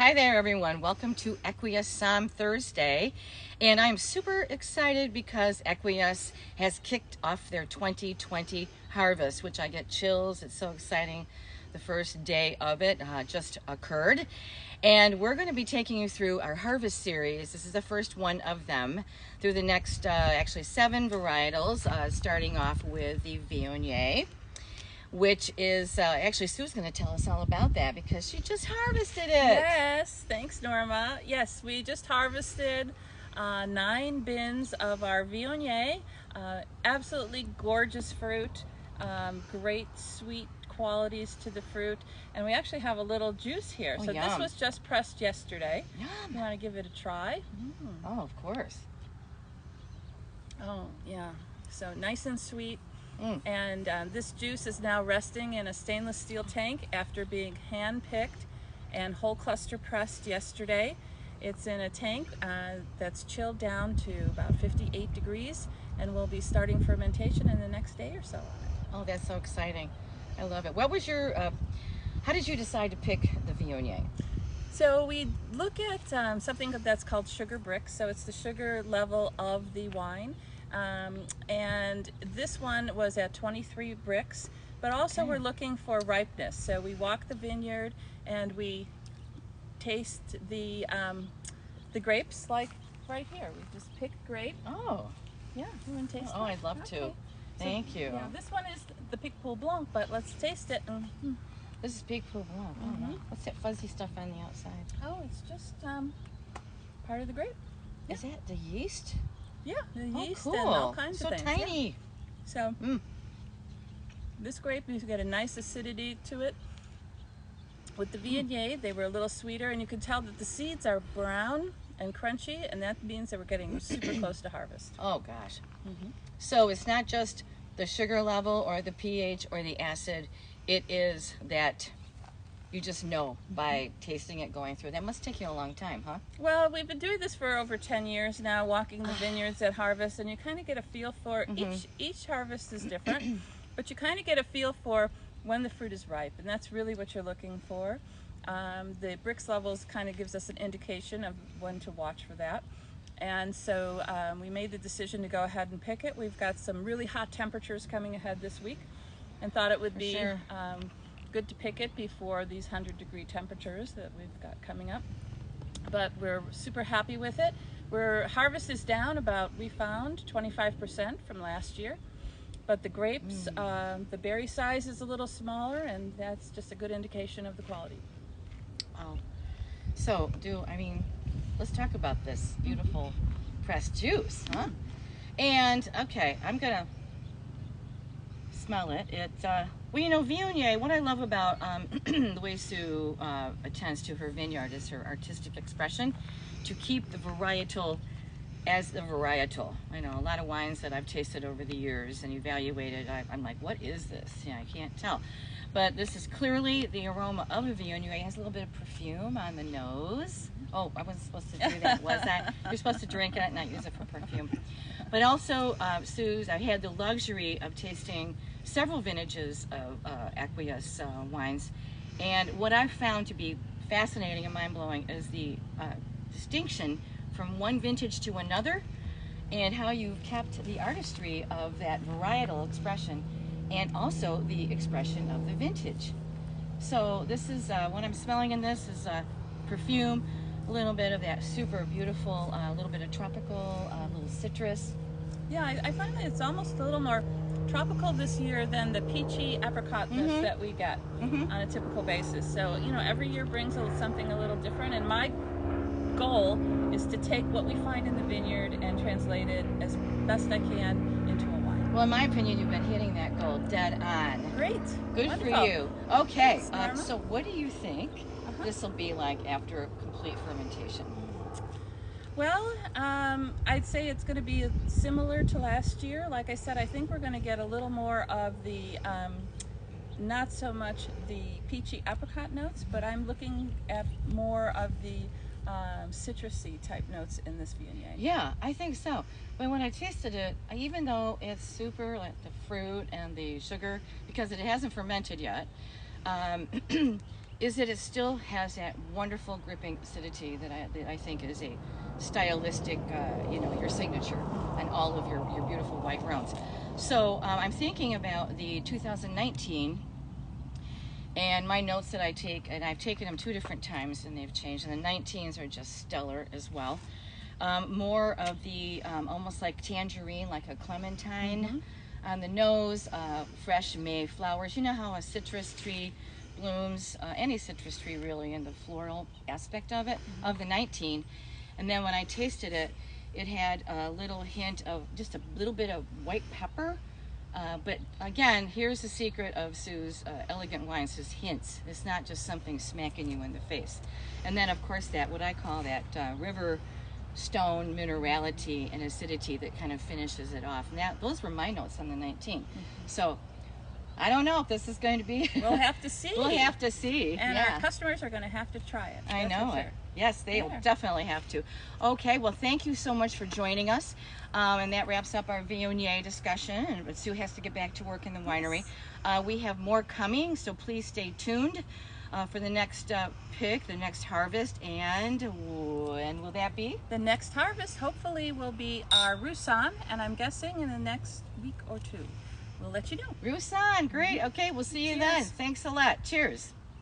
Hi there, everyone. Welcome to Equius Thursday. And I'm super excited because Equius has kicked off their 2020 harvest, which I get chills. It's so exciting. The first day of it just occurred. And we're going to be taking you through our harvest series. This is the first one of them through the next, actually 7 varietals, starting off with the Viognier, which is actually Sue's going to tell us all about that because she just harvested it. Yes, thanks, Norma. Yes, we just harvested 9 bins of our Viognier. Absolutely gorgeous fruit, great sweet qualities to the fruit, and we actually have a little juice here. Oh, so yum. This was just pressed yesterday. Yum. You want to give it a try? Oh, of course. Oh, yeah. So nice and sweet. And this juice is now resting in a stainless steel tank after being hand-picked and whole cluster pressed yesterday. It's in a tank that's chilled down to about 58 degrees, and we'll be starting fermentation in the next day or so. Oh, that's so exciting. I love it. What was your, how did you decide to pick the Viognier? So we look at something that's called sugar bricks. So it's the sugar level of the wine. And this one was at 23 bricks, but also we're looking for ripeness. So we walk the vineyard and we taste the grapes, like right here. We just pick grape. Oh. Yeah, you want to taste it? Oh, I'd love to. Thank you. Yeah, this one is the Picpoul Blanc, but let's taste it. This is Picpoul Blanc. Oh, what's that fuzzy stuff on the outside? Oh, it's just part of the grape. Yeah. Is that the yeast? Yeah, the yeast cool. and all kinds of things. So tiny. Yeah. So this grape, you've got a nice acidity to it. With the Viognier, they were a little sweeter, and you can tell that the seeds are brown and crunchy, and that means that we're getting super close to harvest. Oh gosh. So it's not just the sugar level or the pH or the acid, it is that you just know by tasting it going through. That must take you a long time, huh? Well, we've been doing this for over 10 years now, walking the vineyards at harvest, and you kind of get a feel for each harvest is different, but you kind of get a feel for when the fruit is ripe, and that's really what you're looking for. The bricks levels kind of gives us an indication of when to watch for that. And so we made the decision to go ahead and pick it. We've got some really hot temperatures coming ahead this week, and thought it would be good to pick it before these 100-degree temperatures that we've got coming up. But we're super happy with it. Harvest is down about, we found, 25% from last year. But the grapes, the berry size is a little smaller, and that's just a good indication of the quality. Oh, so let's talk about this beautiful pressed juice, huh? And okay, I'm gonna smell it. Well, you know, Viognier, what I love about the way Sue attends to her vineyard is her artistic expression to keep the varietal as the varietal. I know a lot of wines that I've tasted over the years and evaluated, I'm like, what is this? Yeah, I can't tell. But this is clearly the aroma of a Viognier. It has a little bit of perfume on the nose. Oh, I wasn't supposed to do that, was I? You're supposed to drink it, not use it for perfume. But also, Sue's, I had the luxury of tasting several vintages of Equius wines. And what I've found to be fascinating and mind-blowing is the distinction from one vintage to another, and how you've kept the artistry of that varietal expression and also the expression of the vintage. So this is, what I'm smelling in this is perfume, a little bit of that super beautiful, a little bit of tropical, a little citrus. Yeah, I find that it's almost a little more tropical this year than the peachy apricotness that we get on a typical basis. So, you know, every year brings something a little different, and my goal is to take what we find in the vineyard and translate it as best I can into a wine. Well, in my opinion, you've been hitting that goal dead on. Great. Good Wonderful. for you. Okay, Thanks, so what do you think this will be like after complete fermentation? Well, I'd say it's going to be similar to last year. Like I said, I think we're going to get a little more of the, not so much the peachy apricot notes, but I'm looking at more of the citrusy type notes in this Viognier. Yeah, I think so. But when I tasted it, even though it's super like the fruit and the sugar, because it hasn't fermented yet, is that it still has that wonderful gripping acidity that I think is a stylistic, your signature on all of your beautiful white rounds. So I'm thinking about the 2019 and my notes that I take, and I've taken them 2 different times and they've changed, and the 19s are just stellar as well. More of the almost like tangerine, like a clementine on the nose, fresh May flowers. You know how a citrus tree blooms, any citrus tree really, in the floral aspect of it, of the 19. And then when I tasted it, it had a little hint of just a little bit of white pepper. But again, here's the secret of Sue's elegant wines, is hints. It's not just something smacking you in the face. And then of course that, what I call that river stone minerality and acidity that kind of finishes it off. Now, those were my notes on the 19. So I don't know if this is going to be. We'll have to see. We'll have to see. And our customers are going to have to try it. I know it. Yes, they definitely have to. Okay, well, thank you so much for joining us. And that wraps up our Viognier discussion. But Sue has to get back to work in the winery. We have more coming, so please stay tuned for the next pick, the next harvest. And when will that be? The next harvest hopefully will be our Roussanne, and I'm guessing in the next week or 2. We'll let you know. Roussanne, great. Okay, we'll see you then. Thanks a lot. Cheers.